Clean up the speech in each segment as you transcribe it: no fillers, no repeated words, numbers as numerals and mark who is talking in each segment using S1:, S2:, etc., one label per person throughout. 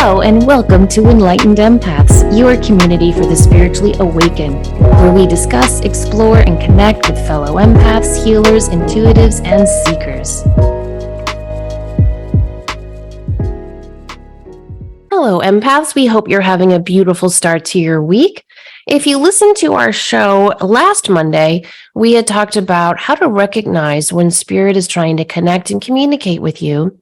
S1: Hello and welcome to Enlightened Empaths, your community for the spiritually awakened, where we discuss, explore, and connect with fellow empaths, healers, intuitives, and seekers. Hello, empaths. We hope you're having a beautiful start to your week. If you listened to our show last Monday, we had talked about how to recognize when spirit is trying to connect and communicate with you.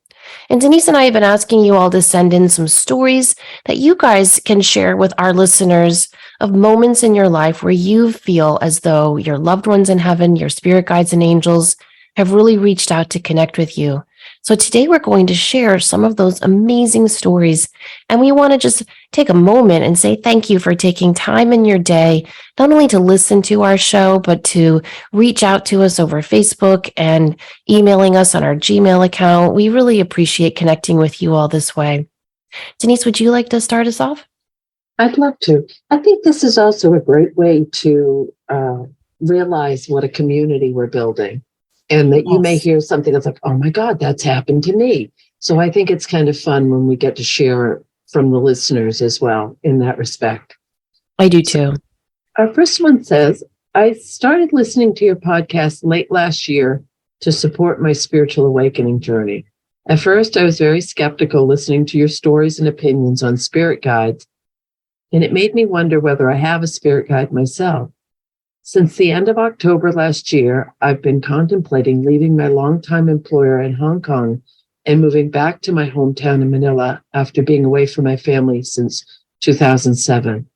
S1: And Denise and I have been asking you all to send in some stories that you guys can share with our listeners of moments in your life where you feel as though your loved ones in heaven, your spirit guides and angels have really reached out to connect with you. So today we're going to share some of those amazing stories. And we want to just take a moment and say thank you for taking time in your day, not only to listen to our show, but to reach out to us over Facebook and emailing us on our Gmail account. We really appreciate connecting with you all this way. Denise, would you like to start us off?
S2: I'd love to. I think this is also a great way to realize what a community we're building. And that you may hear something that's like, oh my God, that's happened to me. So I think it's kind of fun when we get to share from the listeners as well in that respect.
S1: I do too.
S2: Our first one says, I started listening to your podcast late last year to support my spiritual awakening journey. At first, I was very skeptical listening to your stories and opinions on spirit guides, and it made me wonder whether I have a spirit guide myself. Since the end of October last year, I've been contemplating leaving my longtime employer in Hong Kong and moving back to my hometown in Manila after being away from my family since 2007.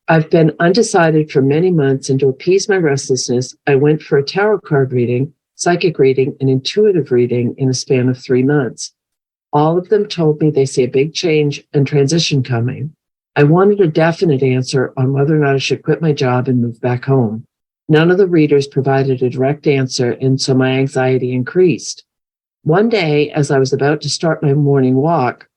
S2: I've been undecided for many months, and to appease my restlessness, I went for a tarot card reading, psychic reading, and intuitive reading in a span of 3 months. All of them told me they see a big change and transition coming. I wanted a definite answer on whether or not I should quit my job and move back home. None of the readers provided a direct answer, and so my anxiety increased. One day, as I was about to start my morning walk,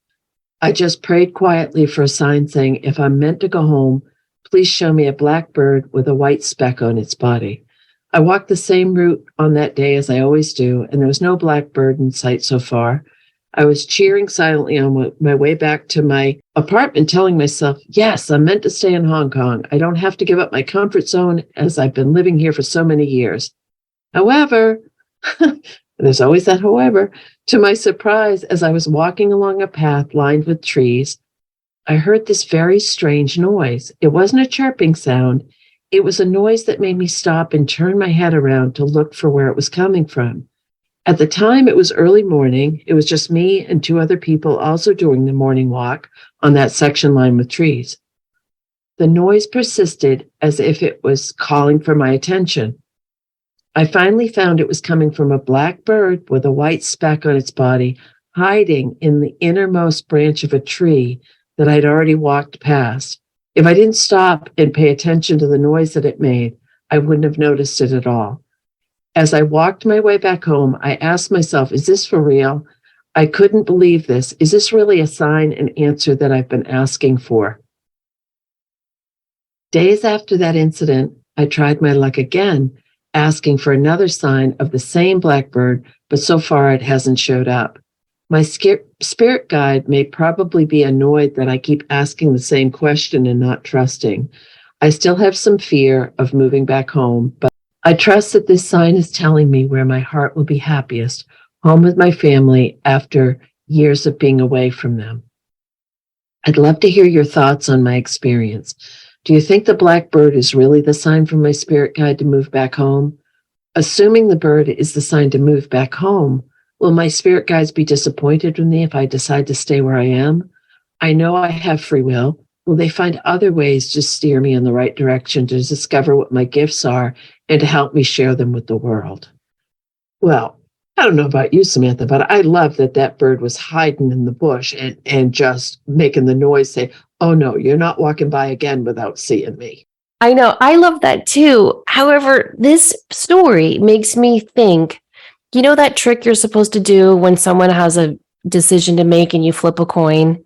S2: I just prayed quietly for a sign saying, if I'm meant to go home, please show me a black bird with a white speck on its body. I walked the same route on that day as I always do, and there was no black bird in sight so far. I was cheering silently on my way back to my apartment, telling myself, yes, I'm meant to stay in Hong Kong. I don't have to give up my comfort zone as I've been living here for so many years. However, there's always that however, to my surprise, as I was walking along a path lined with trees, I heard this very strange noise. It wasn't a chirping sound. It was a noise that made me stop and turn my head around to look for where it was coming from. At the time, it was early morning. It was just me and 2 other people also doing the morning walk on that section lined with trees. The noise persisted as if it was calling for my attention. I finally found it was coming from a black bird with a white speck on its body, hiding in the innermost branch of a tree that I'd already walked past. If I didn't stop and pay attention to the noise that it made, I wouldn't have noticed it at all. As I walked my way back home, I asked myself, is this for real? I couldn't believe this. Is this really a sign and answer that I've been asking for? Days after that incident, I tried my luck again, asking for another sign of the same blackbird, but so far it hasn't showed up. My spirit guide may probably be annoyed that I keep asking the same question and not trusting. I still have some fear of moving back home, but I trust that this sign is telling me where my heart will be happiest, home with my family after years of being away from them. I'd love to hear your thoughts on my experience. Do you think the black bird is really the sign from my spirit guide to move back home? Assuming the bird is the sign to move back home, will my spirit guides be disappointed with me if I decide to stay where I am? I know I have free will. Will they find other ways to steer me in the right direction to discover what my gifts are and to help me share them with the world? Well, I don't know about you, Samantha, but I love that that bird was hiding in the bush and just making the noise say, oh no, you're not walking by again without seeing me.
S1: I know. I love that too. However, this story makes me think, you know that trick you're supposed to do when someone has a decision to make and you flip a coin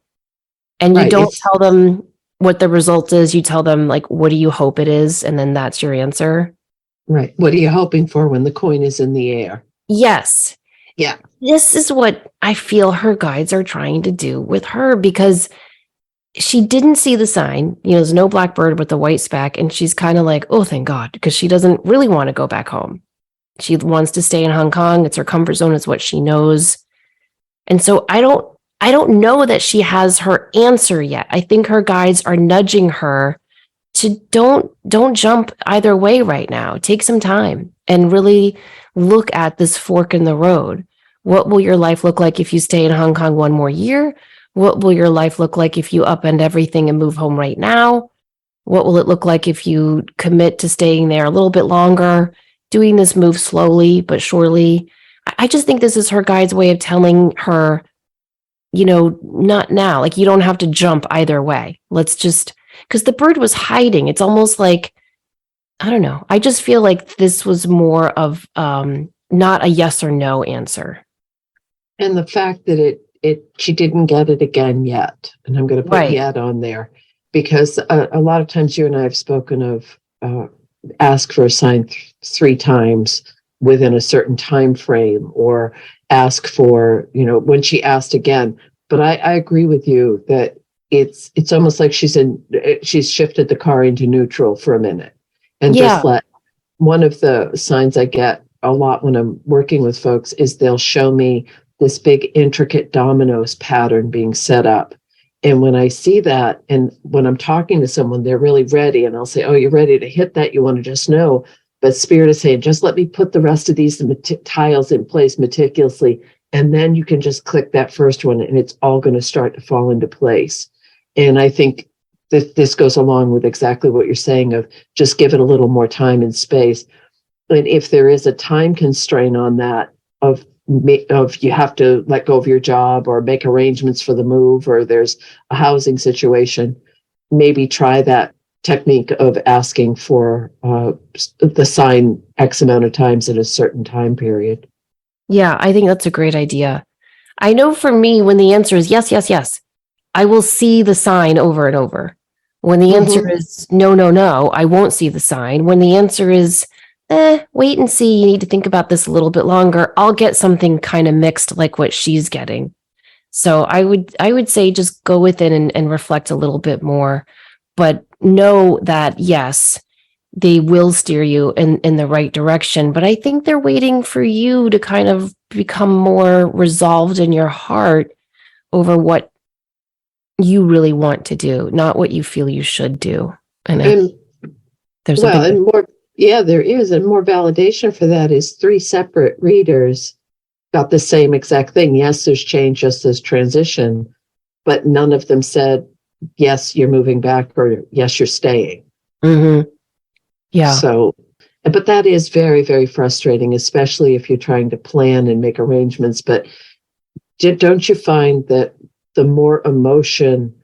S1: and you don't tell them what the result is. You tell them, like, what do you hope it is? And then that's your answer.
S2: Right. What are you hoping for when the coin is in the air?
S1: Yes.
S2: Yeah.
S1: this is what I feel her guides are trying to do with her, because she didn't see the sign. There's no blackbird with the white speck. And she's kind of like, oh, thank God, because she doesn't really want to go back home. She wants to stay in Hong Kong. It's her comfort zone. It's what she knows. And so I don't know that she has her answer yet. I think her guides are nudging her to don't jump either way right now. Take some time and really look at this fork in the road. What will your life look like if you stay in Hong Kong one more year? What will your life look like if you upend everything and move home right now? What will it look like if you commit to staying there a little bit longer, doing this move slowly but surely? I just think this is her guide's way of telling her, not now. Like, you don't have to jump either way. Let's just, because the bird was hiding. It's almost like, I don't know. I just feel like this was more of not a yes or no answer.
S2: And the fact that she didn't get it again yet. And I'm going to put
S1: Right.
S2: yet on there, because a lot of times you and I have spoken of ask for a sign 3 times within a certain time frame, or ask for, when she asked again. But I agree with you that it's almost like she's shifted the car into neutral for a minute, and just let. One of the signs I get a lot when I'm working with folks is they'll show me this big intricate dominoes pattern being set up. And when I see that, and when I'm talking to someone, they're really ready, and I'll say, oh, you're ready to hit that. You want to just know. But Spirit is saying, just let me put the rest of these tiles in place meticulously. And then you can just click that first one, and it's all going to start to fall into place. And I think that this goes along with exactly what you're saying of just give it a little more time and space. And if there is a time constraint on that, of you have to let go of your job or make arrangements for the move, or there's a housing situation, maybe try that technique of asking for the sign X amount of times in a certain time period.
S1: Yeah, I think that's a great idea. I know for me, when the answer is yes, yes, yes, I will see the sign over and over. When the answer is no, no, no, I won't see the sign. When the answer is, wait and see, you need to think about this a little bit longer, I'll get something kind of mixed like what she's getting. So I would say just go within and reflect a little bit more, but know that, yes, they will steer you in the right direction. But I think they're waiting for you to kind of become more resolved in your heart over what you really want to do, not what you feel you should do. And there's
S2: more, there is, and more validation for that is 3 separate readers got the same exact thing. Yes, there's change, yes, there's transition, but none of them said, yes, you're moving back, or yes, you're staying.
S1: Mm-hmm. Yeah.
S2: So, but that is very, very frustrating, especially if you're trying to plan and make arrangements. But don't you find that the more emotion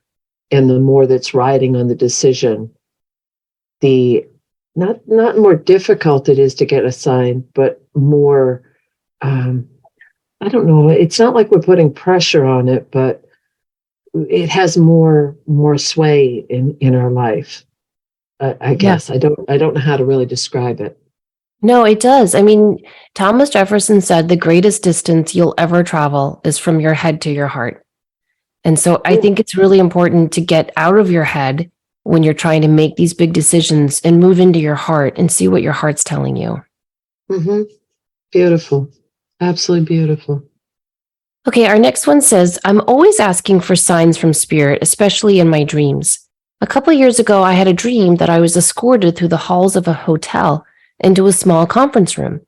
S2: and the more that's riding on the decision, the not more difficult it is to get a sign, but more, I don't know. It's not like we're putting pressure on it, but it has more sway in our life. I guess I don't know how to really describe it.
S1: No, it does. I mean, Thomas Jefferson said the greatest distance you'll ever travel is from your head to your heart. And so I think it's really important to get out of your head when you're trying to make these big decisions and move into your heart and see what your heart's telling you.
S2: Mm-hmm. Beautiful. Absolutely beautiful.
S1: Okay, our next one says, I'm always asking for signs from spirit, especially in my dreams. A couple of years ago, I had a dream that I was escorted through the halls of a hotel into a small conference room.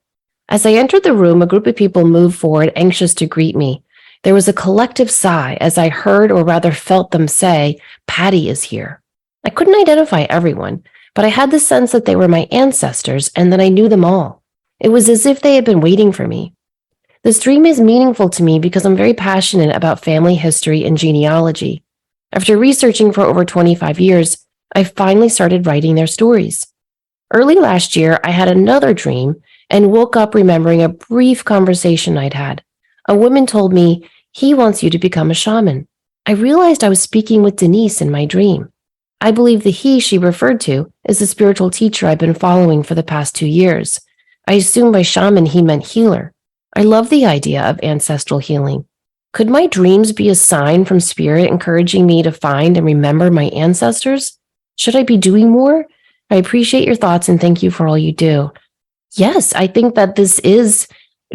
S1: As I entered the room, a group of people moved forward, anxious to greet me. There was a collective sigh as I heard, or rather felt them say, Patty is here. I couldn't identify everyone, but I had the sense that they were my ancestors and that I knew them all. It was as if they had been waiting for me. This dream is meaningful to me because I'm very passionate about family history and genealogy. After researching for over 25 years, I finally started writing their stories. Early last year, I had another dream and woke up remembering a brief conversation I'd had. A woman told me, he wants you to become a shaman. I realized I was speaking with Denise in my dream. I believe the he she referred to is the spiritual teacher I've been following for the past 2 years. I assumed by shaman he meant healer. I love the idea of ancestral healing. Could my dreams be a sign from spirit encouraging me to find and remember my ancestors? Should I be doing more? I appreciate your thoughts and thank you for all you do. Yes, I think that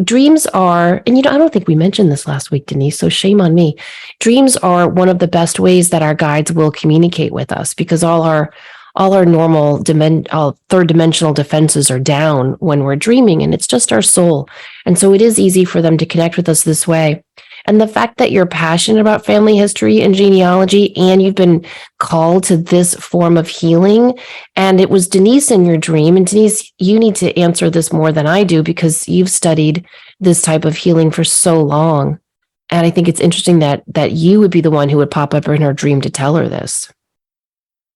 S1: dreams are, and I don't think we mentioned this last week, Denise, so shame on me. Dreams are one of the best ways that our guides will communicate with us because all our normal third dimensional defenses are down when we're dreaming, and it's just our soul. And so it is easy for them to connect with us this way. And the fact that you're passionate about family history and genealogy, and you've been called to this form of healing, and it was Denise in your dream. And Denise, you need to answer this more than I do because you've studied this type of healing for so long. And I think it's interesting that you would be the one who would pop up in her dream to tell her this.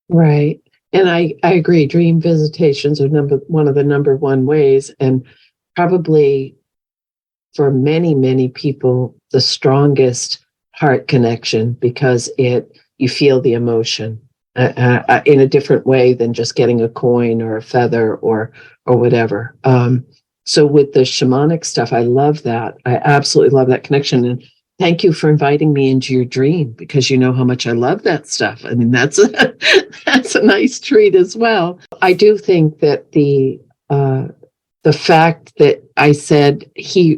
S2: Right. And I agree. Dream visitations are one of the number one ways, and probably for many, many people, the strongest heart connection because you feel the emotion in a different way than just getting a coin or a feather or whatever. So with the shamanic stuff, I love that. I absolutely love that connection. And thank you for inviting me into your dream because you know how much I love that stuff. I mean, that's a nice treat as well. I do think that the fact that I said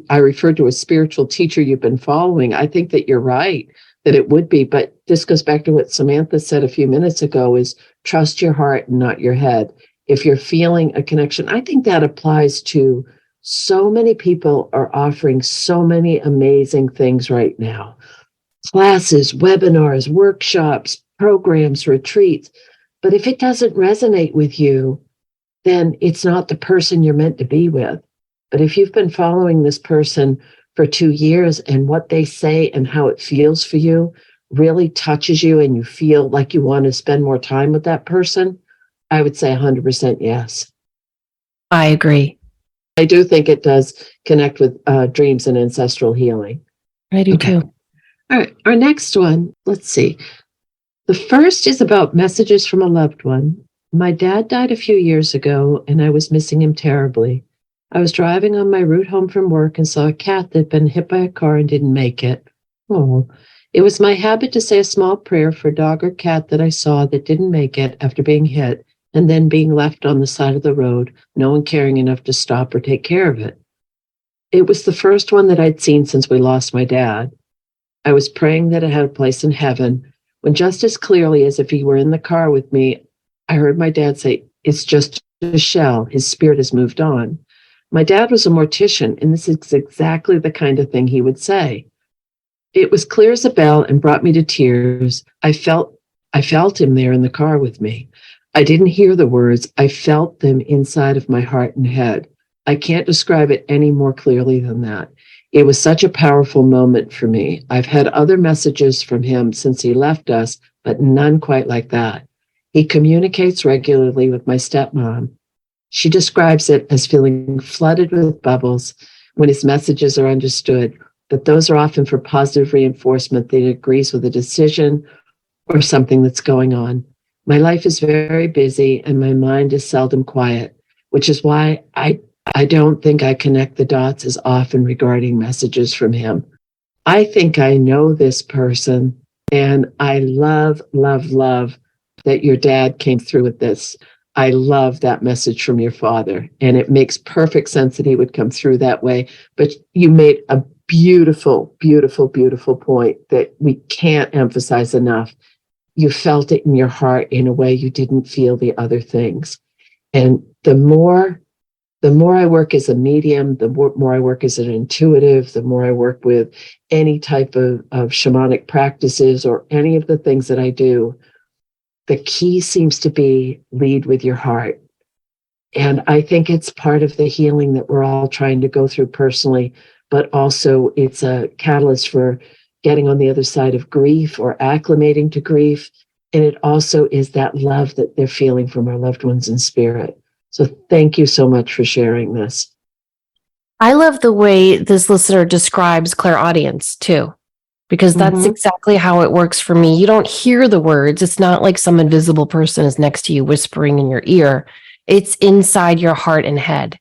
S2: I referred to a spiritual teacher you've been following, I think that you're right, that it would be. But this goes back to what Samantha said a few minutes ago, is trust your heart and not your head. If you're feeling a connection, I think that applies to so many people are offering so many amazing things right now. Classes, webinars, workshops, programs, retreats. But if it doesn't resonate with you, then it's not the person you're meant to be with. But if you've been following this person for 2 years and what they say and how it feels for you really touches you and you feel like you want to spend more time with that person, I would say 100% yes.
S1: I agree.
S2: I do think it does connect with dreams and ancestral healing.
S1: I do too.
S2: All right. Our next one, let's see. The first is about messages from a loved one. My dad died a few years ago, and I was missing him terribly. I was driving on my route home from work and saw a cat that had been hit by a car and didn't make it. Oh, it was my habit to say a small prayer for a dog or cat that I saw that didn't make it after being hit and then being left on the side of the road, no one caring enough to stop or take care of it. It was the first one that I'd seen since we lost my dad. I was praying that it had a place in heaven when just as clearly as if he were in the car with me, I heard my dad say, "It's just a shell. His spirit has moved on." My dad was a mortician, and this is exactly the kind of thing he would say. It was clear as a bell and brought me to tears. I felt him there in the car with me. I didn't hear the words. I felt them inside of my heart and head. I can't describe it any more clearly than that. It was such a powerful moment for me. I've had other messages from him since he left us, but none quite like that. He communicates regularly with my stepmom. She describes it as feeling flooded with bubbles when his messages are understood, that those are often for positive reinforcement that he agrees with a decision or something that's going on. My life is very busy and my mind is seldom quiet, which is why I don't think I connect the dots as often regarding messages from him. I think I know this person, and I love, love, love that your dad came through with this. I love that message from your father, and it makes perfect sense that he would come through that way. But you made a beautiful, beautiful, beautiful point that we can't emphasize enough. You felt it in your heart in a way you didn't feel the other things. And the more I work as a medium, the more I work as an intuitive, the more I work with any type of shamanic practices or any of the things that I do, the key seems to be lead with your heart. And I think it's part of the healing that we're all trying to go through personally, but also it's a catalyst for getting on the other side of grief or acclimating to grief. And it also is that love that they're feeling from our loved ones in spirit. So thank you so much for sharing this.
S1: I love the way this listener describes clairaudience too, because that's exactly how it works for me. You don't hear the words. It's not like some invisible person is next to you whispering in your ear. It's inside your heart and head.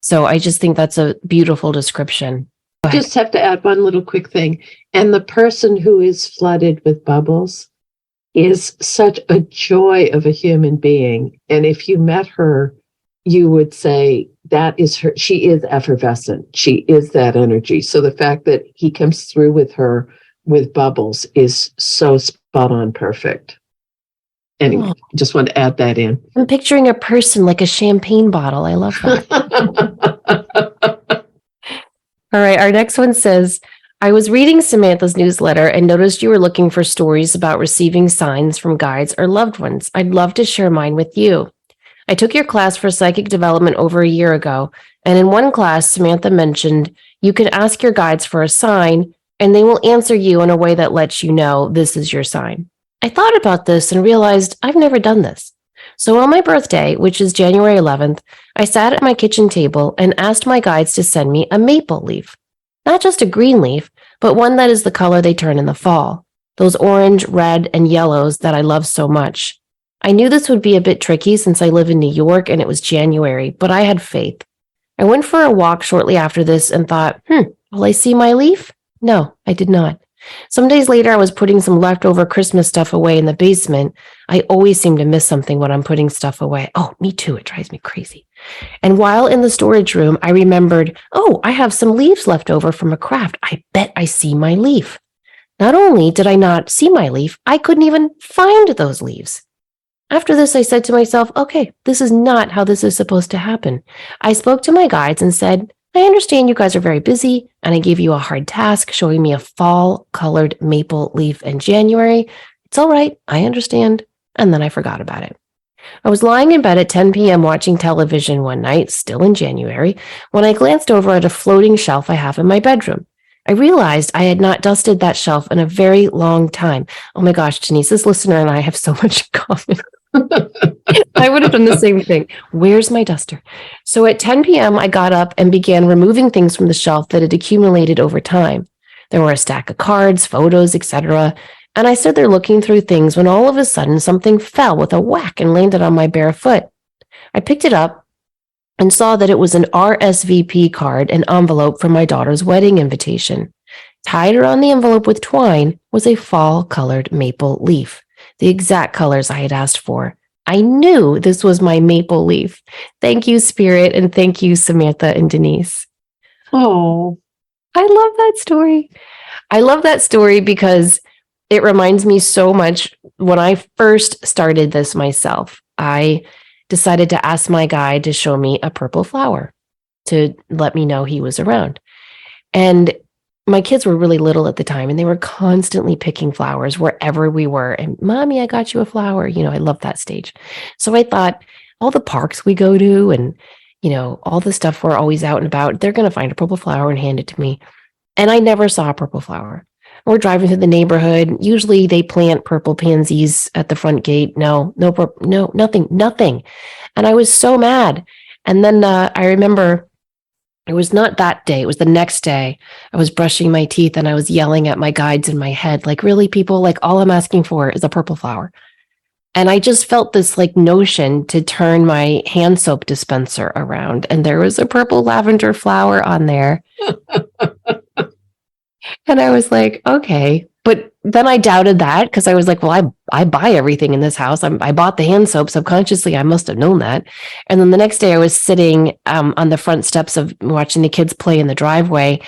S1: So I just think that's a beautiful description.
S2: Just have to add one little quick thing. And the person who is flooded with bubbles is such a joy of a human being. And if you met her, you would say that is her. She is effervescent. She is that energy. So the fact that he comes through with her with bubbles is so spot on perfect. Anyway, just want to add that in.
S1: I'm picturing a person like a champagne bottle. I love that. All right. Our next one says, I was reading Samantha's newsletter and noticed you were looking for stories about receiving signs from guides or loved ones. I'd love to share mine with you. I took your class for psychic development over a year ago, and in one class, Samantha mentioned you could ask your guides for a sign, and they will answer you in a way that lets you know this is your sign. I thought about this and realized I've never done this. So on my birthday, which is January 11th, I sat at my kitchen table and asked my guides to send me a maple leaf. Not just a green leaf, but one that is the color they turn in the fall. Those orange, red, and yellows that I love so much. I knew this would be a bit tricky since I live in New York and it was January, but I had faith. I went for a walk shortly after this and thought, will I see my leaf? No, I did not. Some days later, I was putting some leftover Christmas stuff away in the basement. I always seem to miss something when I'm putting stuff away. Oh, me too. It drives me crazy. And while in the storage room, I remembered, I have some leaves left over from a craft. I bet I see my leaf. Not only did I not see my leaf, I couldn't even find those leaves. After this, I said to myself, okay, this is not how this is supposed to happen. I spoke to my guides and said, I understand you guys are very busy, and I gave you a hard task showing me a fall-colored maple leaf in January. It's all right. I understand. And then I forgot about it. I was lying in bed at 10 p.m. watching television one night, still in January, when I glanced over at a floating shelf I have in my bedroom. I realized I had not dusted that shelf in a very long time. Oh my gosh, Denise, this listener and I have so much in common. I would have done the same thing. Where's my duster? So at 10 p.m., I got up and began removing things from the shelf that had accumulated over time. There were a stack of cards, photos, etc. And I stood there looking through things when all of a sudden something fell with a whack and landed on my bare foot. I picked it up and saw that it was an RSVP card, an envelope for my daughter's wedding invitation. Tied around the envelope with twine was a fall-colored maple leaf, the exact colors I had asked for. I knew this was my maple leaf. Thank you, Spirit, and thank you, Samantha and Denise.
S2: Oh,
S1: I love that story. I love that story because it reminds me so much when I first started this myself. I decided to ask my guide to show me a purple flower to let me know he was around. And my kids were really little at the time, and they were constantly picking flowers wherever we were. And Mommy, I got you a flower. I love that stage. So I thought all the parks we go to and, all the stuff we're always out and about, they're going to find a purple flower and hand it to me. And I never saw a purple flower. We're driving through the neighborhood. Usually they plant purple pansies at the front gate. No, nothing. And I was so mad. And then I remember it was not that day. It was the next day. I was brushing my teeth and I was yelling at my guides in my head, like, really, people, like, all I'm asking for is a purple flower. And I just felt this notion to turn my hand soap dispenser around. And there was a purple lavender flower on there. And I was like, okay. But then I doubted that because I was like, well, I buy everything in this house. I bought the hand soap subconsciously. I must have known that. And then the next day I was sitting on the front steps of watching the kids play in the driveway,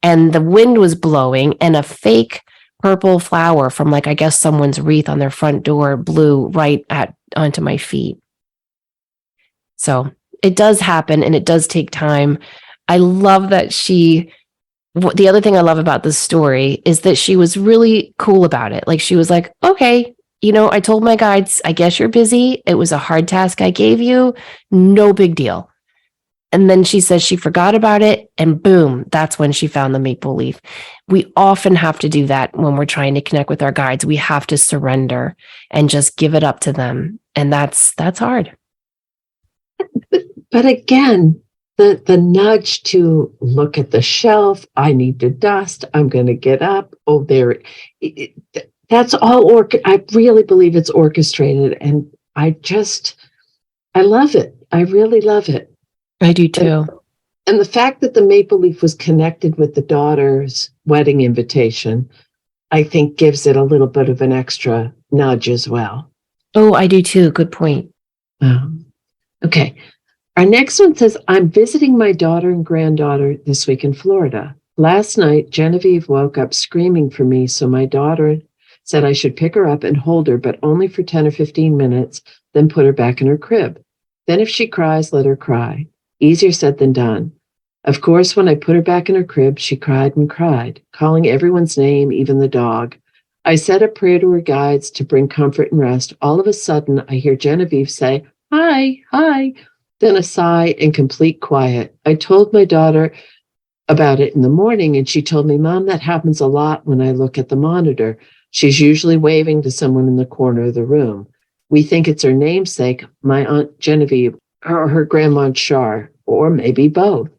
S1: and the wind was blowing and a fake purple flower from I guess someone's wreath on their front door blew right onto my feet. So it does happen and it does take time. I love that the other thing I love about this story is that she was really cool about it. She was like, okay, I told my guides, I guess you're busy. It was a hard task I gave you. No big deal. And then she says she forgot about it. And boom, that's when she found the maple leaf. We often have to do that when we're trying to connect with our guides. We have to surrender and just give it up to them. And that's hard.
S2: But again, the nudge to look at the shelf, I need to dust, I'm going to get up. Oh, there. That's all. I really believe it's orchestrated. And I love it. I really love it.
S1: I do too.
S2: And the fact that the maple leaf was connected with the daughter's wedding invitation, I think gives it a little bit of an extra nudge as well.
S1: Oh, I do too. Good point.
S2: Okay. Our next one says, I'm visiting my daughter and granddaughter this week in Florida. Last night, Genevieve woke up screaming for me, so my daughter said I should pick her up and hold her, but only for 10 or 15 minutes, then put her back in her crib. Then if she cries, let her cry. Easier said than done. Of course, when I put her back in her crib, she cried and cried, calling everyone's name, even the dog. I said a prayer to her guides to bring comfort and rest. All of a sudden, I hear Genevieve say, hi, hi, then a sigh and complete quiet. I told my daughter about it in the morning, and she told me, Mom, that happens a lot when I look at the monitor. She's usually waving to someone in the corner of the room. We think it's her namesake, my Aunt Genevieve, or her Grandma Char, or maybe both.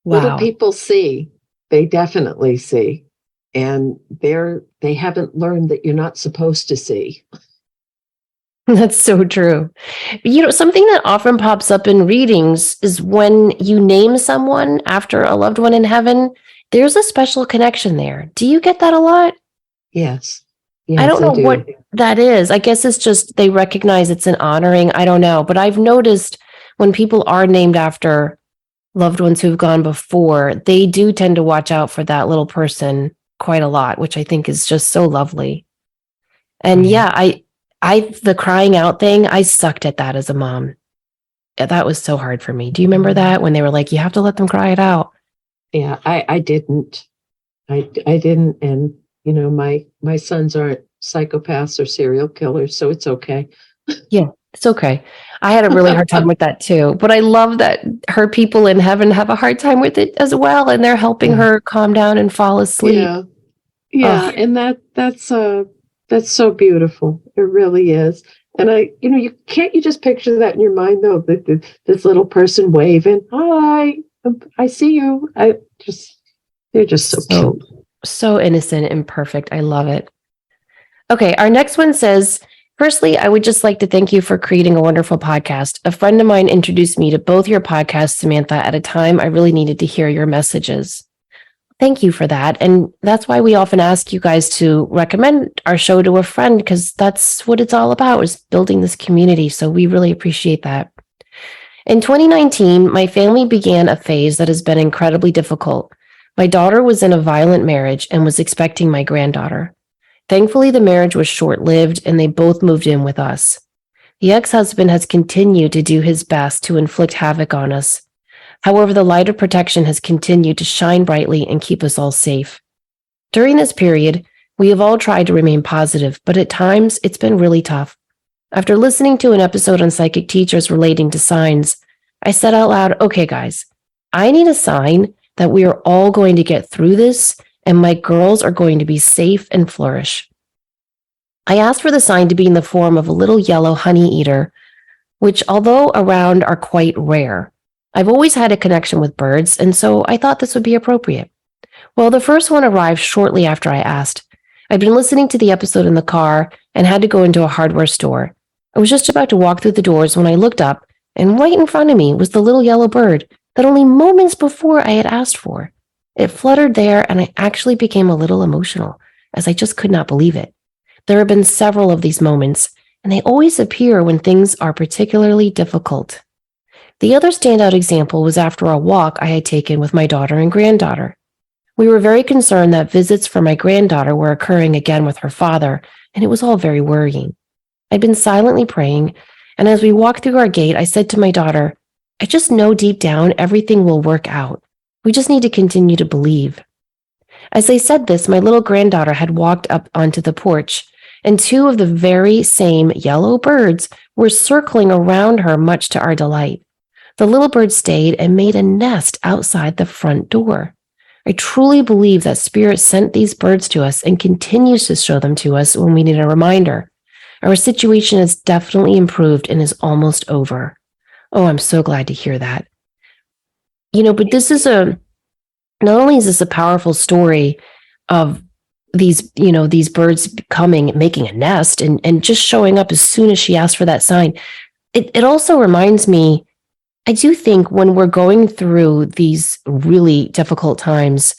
S2: What do
S1: Wow.
S2: people see? They definitely see. And they haven't learned that you're not supposed to see.
S1: That's so true. Something that often pops up in readings is when you name someone after a loved one in heaven, there's a special connection there. Do you get that a lot?
S2: Yes.
S1: I don't know
S2: do.
S1: what that is. I guess it's just they recognize it's an honoring. I don't know. But I've noticed when people are named after loved ones who've gone before, they do tend to watch out for that little person quite a lot, which I think is just so lovely. And
S2: Right.
S1: yeah, the crying out thing, I sucked at that as a mom. That was so hard for me. Do you remember that when they were like, you have to let them cry it out?
S2: Yeah, I didn't. I didn't. And, my sons aren't psychopaths or serial killers, so it's okay.
S1: Yeah, it's okay. I had a really hard time with that too, but I love that her people in heaven have a hard time with it as well. And they're helping her calm down and fall asleep.
S2: Yeah. Yeah.
S1: Oh,
S2: And that's so beautiful. It really is. And you just picture that in your mind though, that this little person waving, hi, I see you. They're just so cute.
S1: so innocent and perfect. I love it. Okay, our next one says, firstly, I would just like to thank you for creating a wonderful podcast. A friend of mine introduced me to both your podcasts, Samantha, at a time I really needed to hear your messages. Thank you for that. And that's why we often ask you guys to recommend our show to a friend, because that's what it's all about, is building this community. So we really appreciate that. In 2019, my family began a phase that has been incredibly difficult. My daughter was in a violent marriage and was expecting my granddaughter. Thankfully, the marriage was short-lived and they both moved in with us. The ex-husband has continued to do his best to inflict havoc on us. However, the light of protection has continued to shine brightly and keep us all safe. During this period, we have all tried to remain positive, but at times it's been really tough. After listening to an episode on psychic teachers relating to signs, I said out loud, okay, guys, I need a sign that we are all going to get through this and my girls are going to be safe and flourish. I asked for the sign to be in the form of a little yellow honey eater, which, although around, are quite rare. I've always had a connection with birds, and so I thought this would be appropriate. Well, the first one arrived shortly after I asked. I'd been listening to the episode in the car and had to go into a hardware store. I was just about to walk through the doors when I looked up, and right in front of me was the little yellow bird that only moments before I had asked for. It fluttered there, and I actually became a little emotional, as I just could not believe it. There have been several of these moments, and they always appear when things are particularly difficult. The other standout example was after a walk I had taken with my daughter and granddaughter. We were very concerned that visits for my granddaughter were occurring again with her father, and it was all very worrying. I'd been silently praying, and as we walked through our gate, I said to my daughter, I just know deep down everything will work out. We just need to continue to believe. As I said this, my little granddaughter had walked up onto the porch, and two of the very same yellow birds were circling around her, much to our delight. The little bird stayed and made a nest outside the front door. I truly believe that Spirit sent these birds to us and continues to show them to us when we need a reminder. Our situation has definitely improved and is almost over. Oh, I'm so glad to hear that. But this is not only is this a powerful story of these birds coming, making a nest and just showing up as soon as she asked for that sign. It also reminds me I do think when we're going through these really difficult times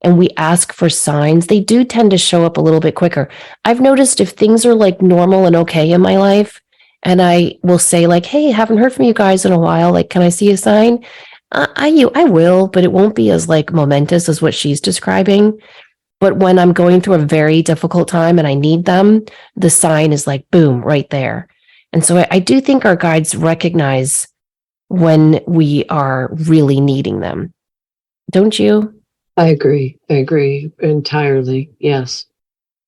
S1: and we ask for signs, they do tend to show up a little bit quicker. I've noticed if things are like normal and okay in my life, and I will say like, "Hey, haven't heard from you guys in a while. Like, can I see a sign?" I will, but it won't be as like momentous as what she's describing. But when I'm going through a very difficult time and I need them, the sign is like, boom, right there. And so I do think our guides recognize when we are really needing them. Don't you?
S2: I agree. I agree entirely. Yes.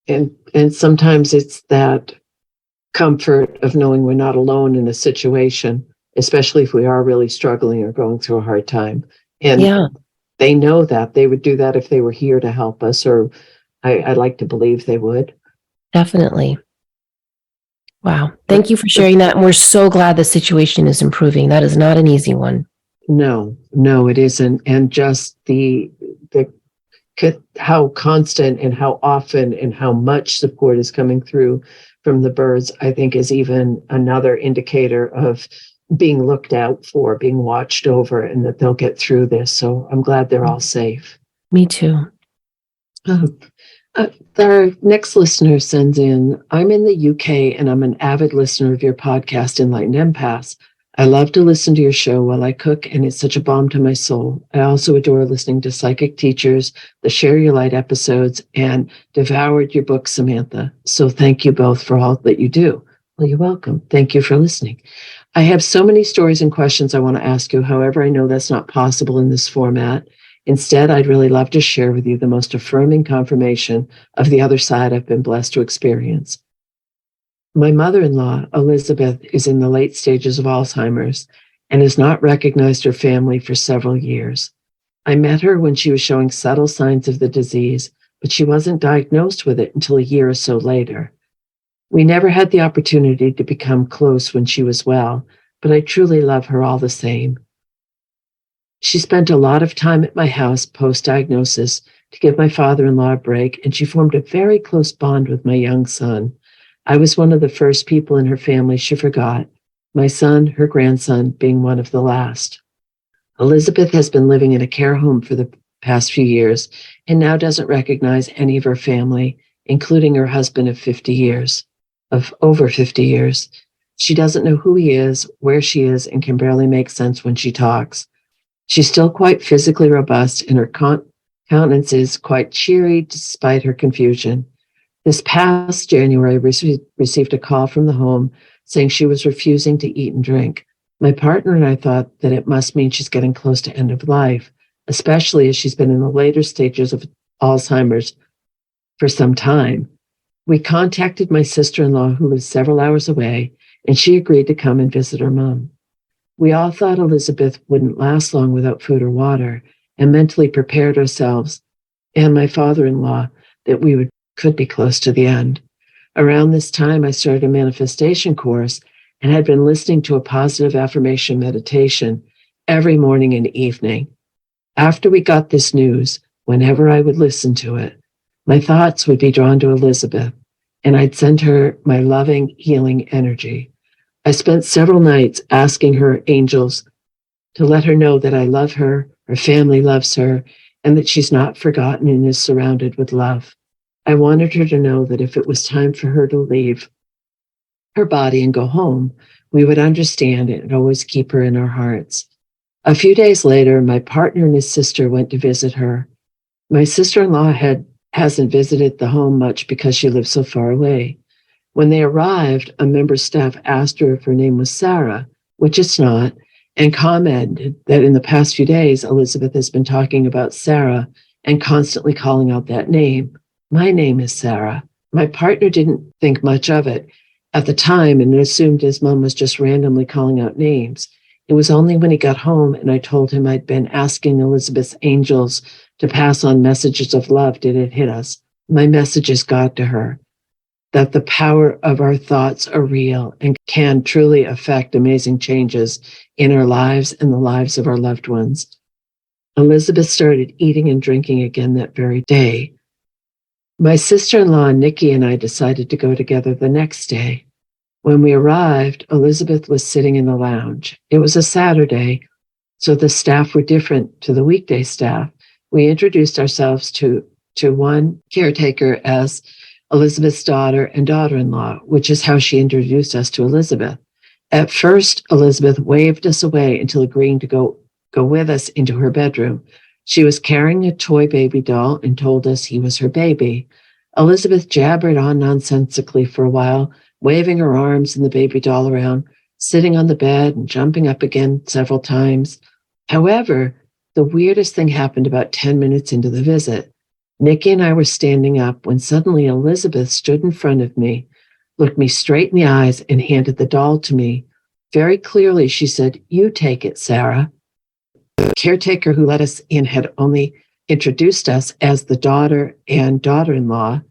S2: And sometimes it's that comfort of knowing we're not alone in a situation, especially if we are really struggling or going through a hard time. And
S1: Yeah,
S2: they know that they would do that if they were here to help us, or I'd like to believe they would.
S1: definitely. Wow.
S2: But,
S1: Thank you for
S2: but
S1: sharing that. And we're so glad the situation is improving. That is not an easy one.
S2: no, it isn't. And just the how constant and how often and how much support is coming through from the birds, I think, is even another indicator of being looked out for, being watched over, and that they'll get through this. So I'm glad they're all safe.
S1: Me too.
S2: Um, our next listener sends in, I'm in the UK and I'm an avid listener of your podcast, Enlightened Empaths. I love to listen to your show while I cook, and it's such a balm to my soul. I also adore listening to psychic teachers, the Share Your Light episodes, and devoured your book, Samantha. So thank you both for all that you do. Well, you're welcome. Thank you for listening. I have so many stories and questions I want to ask you. However, I know that's not possible in this format. Instead, I'd really love to share with you the most affirming confirmation of the other side I've been blessed to experience. My mother-in-law, Elizabeth, is in the late stages of Alzheimer's and has not recognized her family for several years. I met her when she was showing subtle signs of the disease, but she wasn't diagnosed with it until a year or so later. We never had the opportunity to become close when she was well, but I truly love her all the same. She spent a lot of time at my house post-diagnosis to give my father-in-law a break, and she formed a very close bond with my young son. I was one of the first people in her family she forgot, my son, her grandson, being one of the last. Elizabeth has been living in a care home for the past few years and now doesn't recognize any of her family, including her husband of over 50 years. She doesn't know who he is, where she is, and can barely make sense when she talks. She's still quite physically robust, and her countenance is quite cheery despite her confusion. This past January, I received a call from the home saying she was refusing to eat and drink. My partner and I thought that it must mean she's getting close to end of life, especially as she's been in the later stages of Alzheimer's for some time. We contacted my sister-in-law, who lives several hours away, and she agreed to come and visit her mom. We all thought Elizabeth wouldn't last long without food or water, and mentally prepared ourselves and my father-in-law that could be close to the end. Around this time, I started a manifestation course and had been listening to a positive affirmation meditation every morning and evening. After we got this news, whenever I would listen to it, my thoughts would be drawn to Elizabeth, and I'd send her my loving, healing energy. I spent several nights asking her angels to let her know that I love her family loves her, and that she's not forgotten and is surrounded with love. I wanted her to know that if it was time for her to leave her body and go home, we would understand it and always keep her in our hearts. A few days later, my partner and his sister went to visit her. My sister-in-law hasn't visited the home much because she lives so far away. When they arrived, a member of staff asked her if her name was Sarah, which it's not, and commented that in the past few days, Elizabeth has been talking about Sarah and constantly calling out that name. My name is Sarah. My partner didn't think much of it at the time and assumed his mom was just randomly calling out names. It was only when he got home and I told him I'd been asking Elizabeth's angels to pass on messages of love did it hit us. My messages got to her, that the power of our thoughts are real and can truly affect amazing changes in our lives and the lives of our loved ones. Elizabeth started eating and drinking again that very day. My sister-in-law, Nikki, and I decided to go together the next day. When we arrived, Elizabeth was sitting in the lounge. It was a Saturday, so the staff were different to the weekday staff. We introduced ourselves to one caretaker as Elizabeth's daughter and daughter-in-law, which is how she introduced us to Elizabeth. At first, Elizabeth waved us away until agreeing to go with us into her bedroom. She was carrying a toy baby doll and told us he was her baby. Elizabeth jabbered on nonsensically for a while, waving her arms and the baby doll around, sitting on the bed and jumping up again several times. However, the weirdest thing happened about 10 minutes into the visit. Nikki and I were standing up when suddenly Elizabeth stood in front of me, looked me straight in the eyes, and handed the doll to me. Very clearly, she said, "You take it, Sarah." The caretaker who let us in had only introduced us as the daughter and daughter-in-law.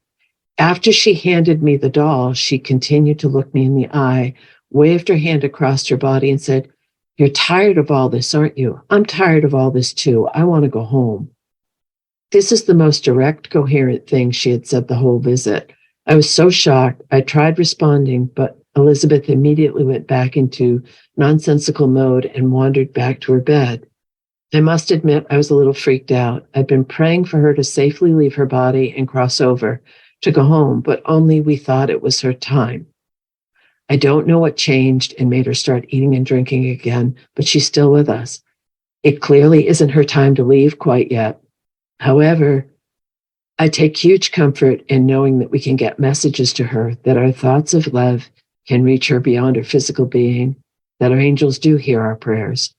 S2: After she handed me the doll, she continued to look me in the eye, waved her hand across her body, and said, "You're tired of all this, aren't you? I'm tired of all this too. I want to go home." This is the most direct, coherent thing she had said the whole visit. I was so shocked. I tried responding, but Elizabeth immediately went back into nonsensical mode and wandered back to her bed. I must admit, I was a little freaked out. I'd been praying for her to safely leave her body and cross over to go home, but only we thought it was her time. I don't know what changed and made her start eating and drinking again, but she's still with us. It clearly isn't her time to leave quite yet. However, I take huge comfort in knowing that we can get messages to her, that our thoughts of love can reach her beyond her physical being, that our angels do hear our prayers.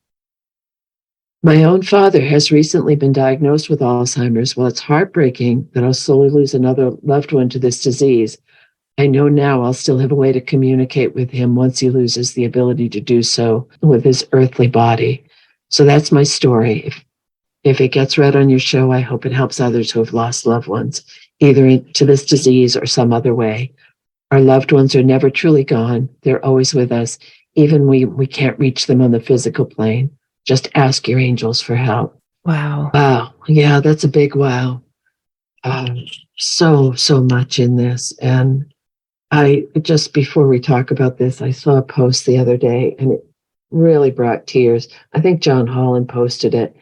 S2: My own father has recently been diagnosed with Alzheimer's. While it's heartbreaking that I'll slowly lose another loved one to this disease, I know now I'll still have a way to communicate with him once he loses the ability to do so with his earthly body. So that's my story. If it gets read on your show, I hope it helps others who have lost loved ones, either to this disease or some other way. Our loved ones are never truly gone. They're always with us, even we can't reach them on the physical plane. Just ask your angels for help.
S1: Wow.
S2: Wow. Yeah, that's a big wow. So much in this. And I just, before we talk about this, I saw a post the other day and it really brought tears. I think John Holland posted it.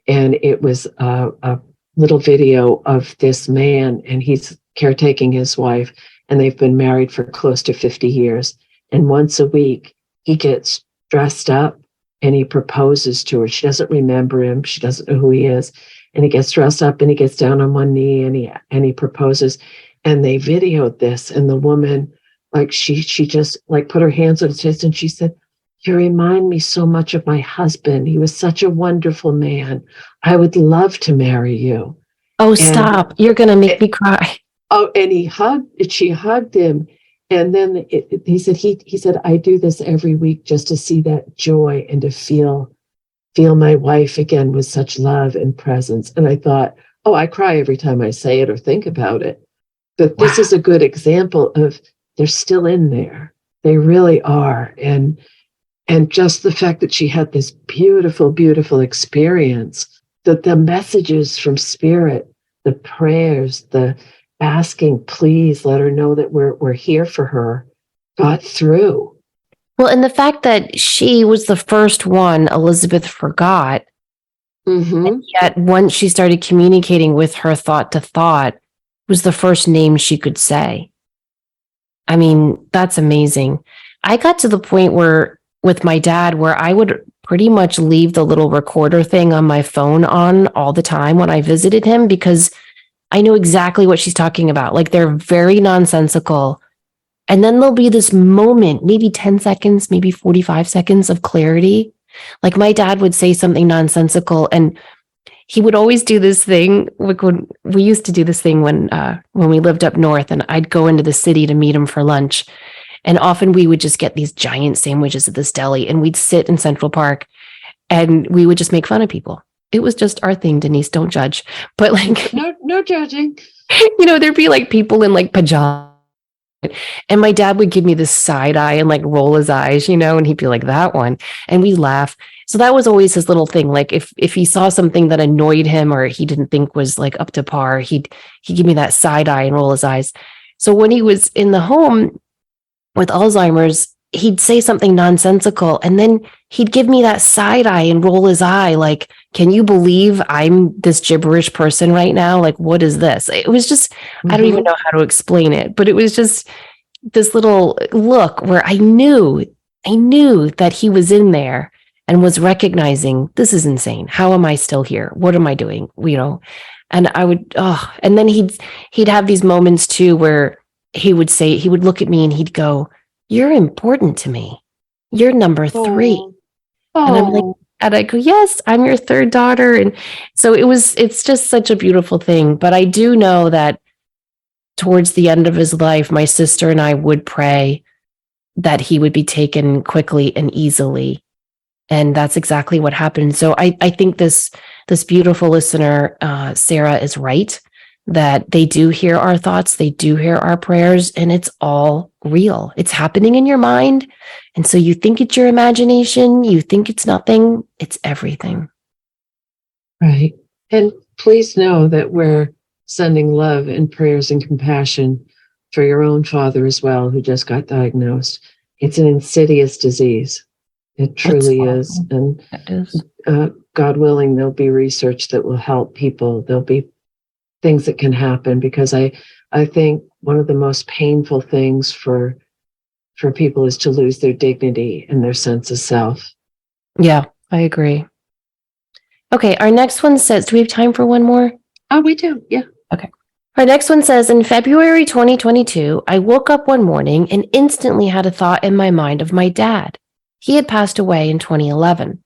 S2: And it was a little video of this man, and he's caretaking his wife, and they've been married for close to 50 years. And once a week, he gets dressed up and he proposes to her. She doesn't remember him. She doesn't know who he is. And he gets dressed up and he gets down on one knee and he proposes. And they videoed this. And the woman, like she just like put her hands on his chest and she said, "You remind me so much of my husband. He was such a wonderful man. I would love to marry you."
S1: Oh, stop. You're going to make me cry.
S2: Oh, and she hugged him. And then he said, "I do this every week just to see that joy and to feel my wife again with such love and presence." And I thought, oh, I cry every time I say it or think about it. But this is a good example of they're still in there. They really are. And just the fact that she had this beautiful, beautiful experience, that the messages from Spirit, the prayers, the asking, please let her know that we're here for her, got through.
S1: Well, and the fact that she was the first one Elizabeth forgot, and yet once she started communicating with her thought to thought, was the first name she could say. I mean, that's amazing. I got to the point where with my dad where I would pretty much leave the little recorder thing on my phone on all the time when I visited him because I know exactly what she's talking about. Like they're very nonsensical. And then there'll be this moment, maybe 10 seconds, maybe 45 seconds of clarity. Like my dad would say something nonsensical and he would always do this thing. Like when we used to do this thing when we lived up north and I'd go into the city to meet him for lunch. And often we would just get these giant sandwiches at this deli and we'd sit in Central Park and we would just make fun of people. It was just our thing, Denise, don't judge. But like,
S2: no judging.
S1: There'd be like people in like pajamas. And my dad would give me this side eye and like roll his eyes, and he'd be like, that one. And we laugh. So that was always his little thing. Like if he saw something that annoyed him or he didn't think was like up to par, he'd give me that side eye and roll his eyes. So when he was in the home, with Alzheimer's, he'd say something nonsensical and then he'd give me that side eye and roll his eye like, can you believe I'm this gibberish person right now? Like, what is this? It was just, I don't even know how to explain it, but it was just this little look where I knew that he was in there and was recognizing, this is insane. How am I still here? What am I doing? And I would, and then he'd have these moments too where he would look at me and he'd go, you're important to me. You're number 3. And I'm like, and I go, yes, I'm your 3rd daughter. And so it's just such a beautiful thing. But I do know that towards the end of his life, my sister and I would pray that he would be taken quickly and easily. And that's exactly what happened. So I think this beautiful listener, Sarah, is right, that they do hear our thoughts, they do hear our prayers, and it's all real. It's happening in your mind. And so you think it's your imagination, you think it's nothing, it's everything.
S2: Right. And please know that we're sending love and prayers and compassion for your own father as well, who just got diagnosed. It's an insidious disease. It truly is. And
S1: it is.
S2: God willing, there'll be research that will help people. There'll be things that can happen, because I think one of the most painful things for people is to lose their dignity and their sense of self.
S1: Yeah, I agree. Okay, our next one says, do we have time for one more?
S2: Oh, we do. Yeah.
S1: Okay. Our next one says, in February 2022, I woke up one morning and instantly had a thought in my mind of my dad. He had passed away in 2011,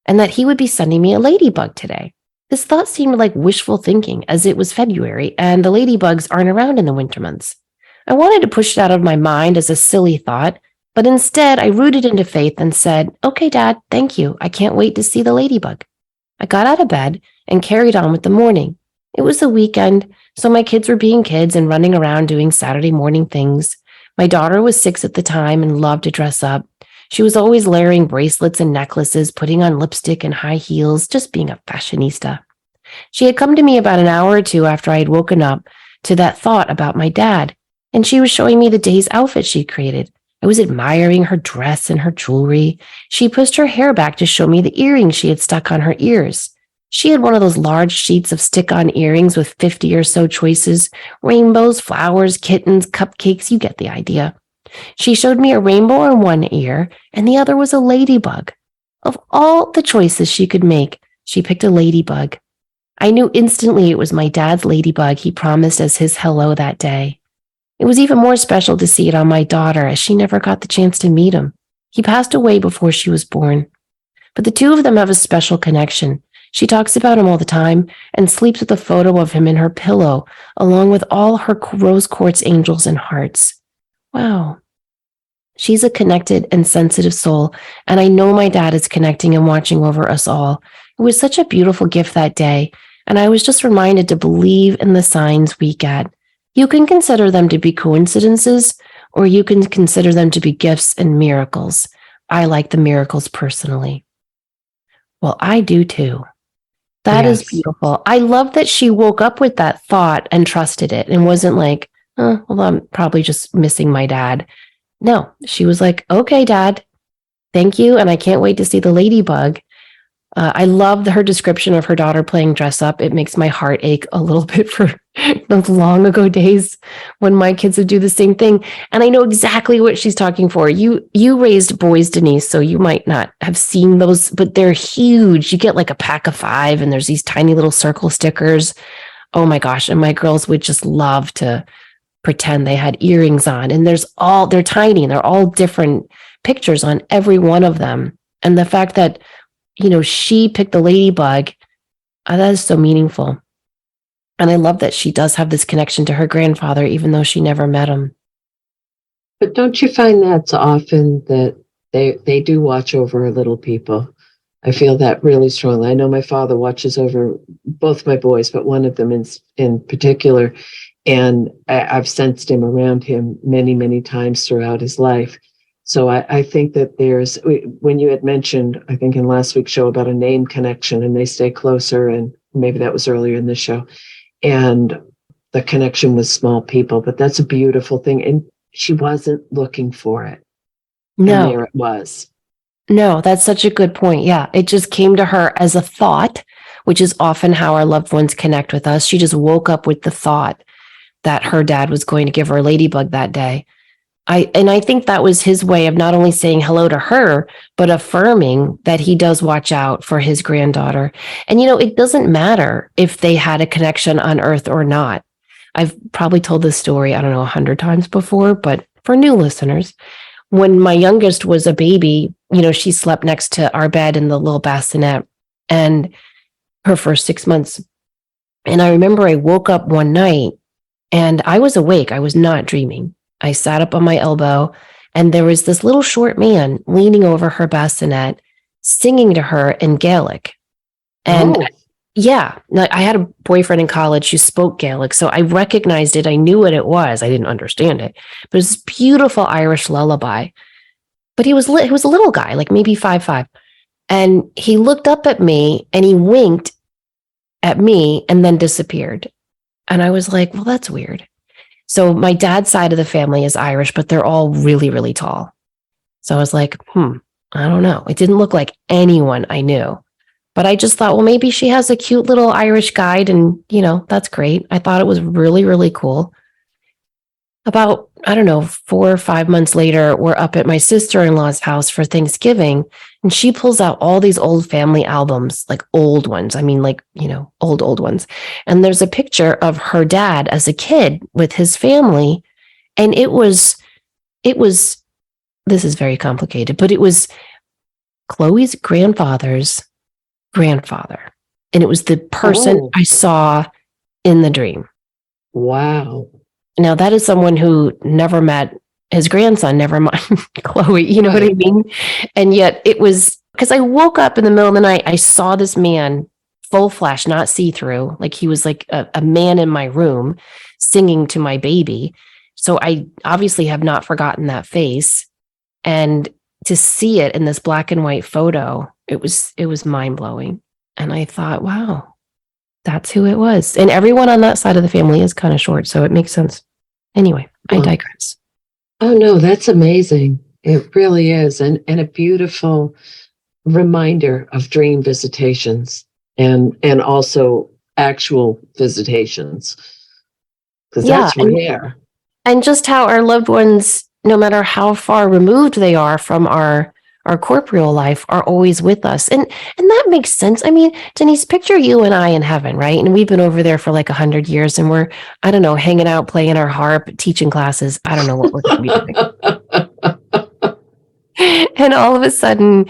S1: and that he would be sending me a ladybug today. This thought seemed like wishful thinking, as it was February and the ladybugs aren't around in the winter months. I wanted to push it out of my mind as a silly thought, but instead I rooted into faith and said, okay, Dad, thank you. I can't wait to see the ladybug. I got out of bed and carried on with the morning. It was the weekend, so my kids were being kids and running around doing Saturday morning things. My daughter was 6 at the time and loved to dress up. She was always layering bracelets and necklaces, putting on lipstick and high heels, just being a fashionista. She had come to me about an hour or two after I had woken up to that thought about my dad, and she was showing me the day's outfit she'd created. I was admiring her dress and her jewelry. She pushed her hair back to show me the earrings she had stuck on her ears. She had one of those large sheets of stick-on earrings with 50 or so choices, rainbows, flowers, kittens, cupcakes, you get the idea. She showed me a rainbow on one ear, and the other was a ladybug. Of all the choices she could make, she picked a ladybug. I knew instantly it was my dad's ladybug he promised as his hello that day. It was even more special to see it on my daughter, as she never got the chance to meet him. He passed away before she was born. But the two of them have a special connection. She talks about him all the time and sleeps with a photo of him in her pillow, along with all her rose quartz angels and hearts. Wow. She's a connected and sensitive soul, and I know my dad is connecting and watching over us all. It was such a beautiful gift that day, and I was just reminded to believe in the signs we get. You can consider them to be coincidences, or you can consider them to be gifts and miracles. I like the miracles personally. Well, I do too. That is beautiful. I love that she woke up with that thought and trusted it and wasn't like, well, I'm probably just missing my dad. No, she was like, okay, Dad, thank you. And I can't wait to see the ladybug. I love her description of her daughter playing dress up. It makes my heart ache a little bit for those long ago days when my kids would do the same thing. And I know exactly what she's talking for. You raised boys, Denise, so you might not have seen those, but they're huge. You get like a pack of 5 and there's these tiny little circle stickers. Oh my gosh. And my girls would just love to pretend they had earrings on. And they're tiny and they're all different pictures on every one of them. And the fact that she picked the ladybug. That is so meaningful. And I love that she does have this connection to her grandfather, even though she never met him.
S2: But don't you find that's often that they do watch over our little people? I feel that really strongly. I know my father watches over both my boys, but one of them in particular. And I've sensed him around him many, many times throughout his life. So I think that when you had mentioned, I think in last week's show about a name connection and they stay closer, and maybe that was earlier in the show, and the connection with small people, but that's a beautiful thing. And she wasn't looking for it.
S1: No.
S2: And there it was.
S1: No, that's such a good point. Yeah. It just came to her as a thought, which is often how our loved ones connect with us. She just woke up with the thought that her dad was going to give her a ladybug that day. I think that was his way of not only saying hello to her, but affirming that he does watch out for his granddaughter. And, it doesn't matter if they had a connection on Earth or not. I've probably told this story, I don't know, 100 times before, but for new listeners, when my youngest was a baby, she slept next to our bed in the little bassinet and her first 6 months. And I remember I woke up one night and I was awake. I was not dreaming. I sat up on my elbow and there was this little short man leaning over her bassinet, singing to her in Gaelic. And yeah, I had a boyfriend in college who spoke Gaelic, so I recognized it. I knew what it was. I didn't understand it, but it was this beautiful Irish lullaby. But he was a little guy, like maybe 5'5". And he looked up at me and he winked at me and then disappeared. And I was like, well, that's weird. So my dad's side of the family is Irish, but they're all really, really tall. So I was like, I don't know. It didn't look like anyone I knew. But I just thought, well, maybe she has a cute little Irish guide and, that's great. I thought it was really, really cool. About, 4 or 5 months later, we're up at my sister-in-law's house for Thanksgiving, and she pulls out all these old family albums, like old ones. I mean, like, old ones. And there's a picture of her dad as a kid with his family. And it was, this is very complicated, but it was Chloe's grandfather's grandfather. And it was the person I saw in the dream.
S2: Wow.
S1: Now, that is someone who never met his grandson, never mind Chloe, you know what I mean? And yet it was because I woke up in the middle of the night, I saw this man, full flash, not see-through, like he was like a man in my room singing to my baby. So I obviously have not forgotten that face. And to see it in this black and white photo, it was mind-blowing. And I thought, wow, that's who it was. And everyone on that side of the family is kind of short, so it makes sense. Anyway, I digress.
S2: Oh, no, that's amazing. It really is. And a beautiful reminder of dream visitations and also actual visitations. Because that's rare.
S1: And just how our loved ones, no matter how far removed they are from our corporeal life, are always with us. And that makes sense. I mean, Denise, picture you and I in heaven, right? And we've been over there for like 100 years and we're, I don't know, hanging out, playing our harp, teaching classes. I don't know what we're going to be doing. And all of a sudden,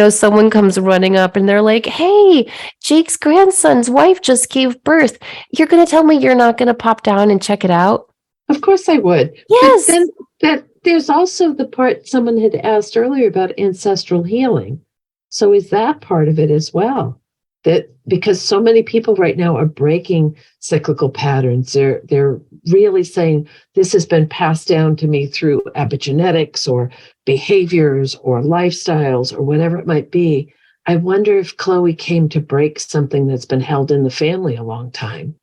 S1: someone comes running up and they're like, hey, Jake's grandson's wife just gave birth. You're going to tell me you're not going to pop down and check it out?
S2: Of course I would.
S1: Yes.
S2: But then there's also the part someone had asked earlier about ancestral healing. So is that part of it as well? That because so many people right now are breaking cyclical patterns. They're really saying this has been passed down to me through epigenetics or behaviors or lifestyles or whatever it might be. I wonder if Chloe came to break something that's been held in the family a long time.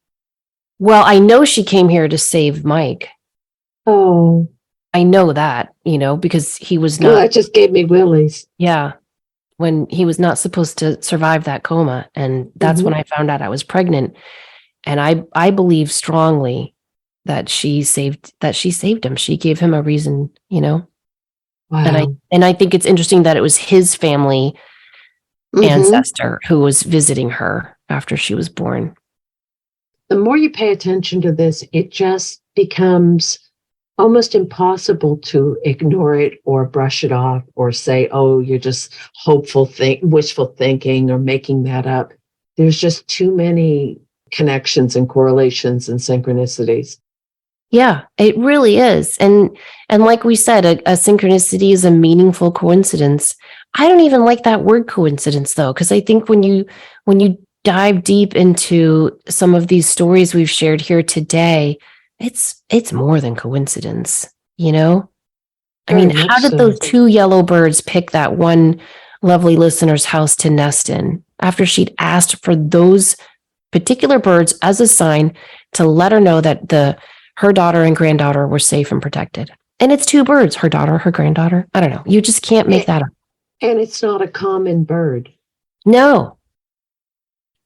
S1: Well, I know she came here to save Mike.
S2: Oh.
S1: I know that, because he was not.
S2: Well, that just gave me willies.
S1: Yeah. When he was not supposed to survive that coma. And that's when I found out I was pregnant. And I believe strongly that she saved him. She gave him a reason, Wow. And I think it's interesting that it was his family ancestor who was visiting her after she was born.
S2: The more you pay attention to this, it just becomes almost impossible to ignore it or brush it off or say, oh, you're just wishful thinking or making that up. There's just too many connections and correlations and synchronicities.
S1: Yeah, it really is. And like we said, a synchronicity is a meaningful coincidence. I don't even like that word coincidence though, because I think when you dive deep into some of these stories we've shared here today, it's more than coincidence, I mean, how did those two yellow birds pick that one lovely listener's house to nest in after she'd asked for those particular birds as a sign to let her know that her daughter and granddaughter were safe and protected? And it's two birds, her daughter, her granddaughter. I don't know. You just can't make that up.
S2: And it's not a common bird.
S1: No.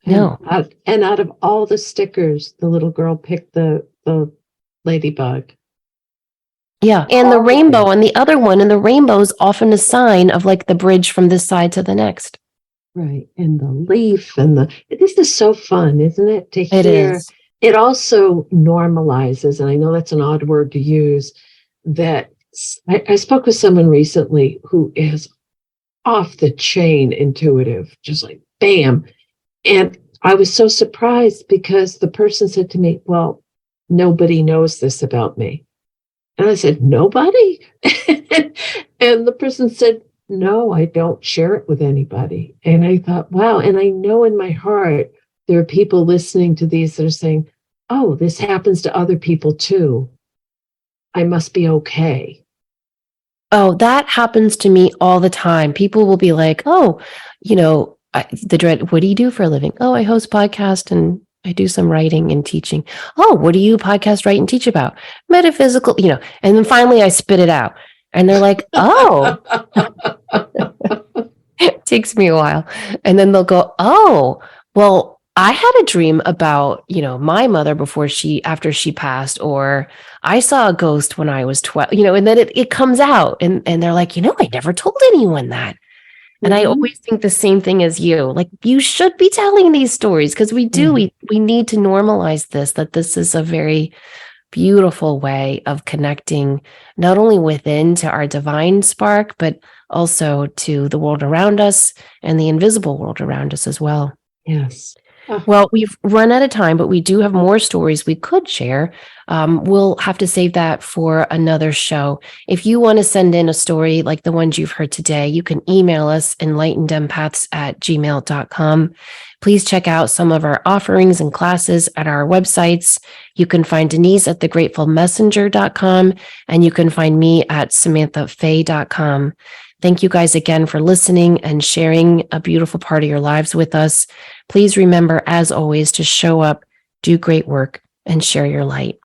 S2: And out of all the stickers, the little girl picked the ladybug.
S1: Yeah. And the rainbow on the other one, and the rainbow is often a sign of like the bridge from this side to the next.
S2: Right. And the leaf this is so fun, isn't it? To hear.
S1: It is.
S2: It also normalizes, and I know that's an odd word to use, that I spoke with someone recently who is off the chain intuitive, just like bam. And I was so surprised because the person said to me, well, nobody knows this about me. And I said, nobody? And the person said, no, I don't share it with anybody. And I thought, wow. And I know in my heart, there are people listening to these that are saying, oh, this happens to other people too. I must be okay.
S1: Oh, that happens to me all the time. People will be like, oh, the dread, what do you do for a living? Oh, I host podcast and I do some writing and teaching. Oh, what do you podcast, write, and teach about? Metaphysical, and then finally I spit it out. And they're like, oh, it takes me a while. And then they'll go, oh, well, I had a dream about, my mother after she passed, or I saw a ghost when I was 12, and then it comes out and they're like, I never told anyone that. And I always think the same thing as you, like you should be telling these stories because we do, we need to normalize this, that this is a very beautiful way of connecting not only within to our divine spark, but also to the world around us and the invisible world around us as well.
S2: Yes.
S1: Well, we've run out of time, but we do have more stories we could share. We'll have to save that for another show. If you want to send in a story like the ones you've heard today, you can email us enlightenedempaths@gmail.com. Please check out some of our offerings and classes at our websites. You can find Denise at thegratefulmessenger.com, and you can find me at samanthafay.com. Thank you guys again for listening and sharing a beautiful part of your lives with us. Please remember, as always, to show up, do great work, and share your light.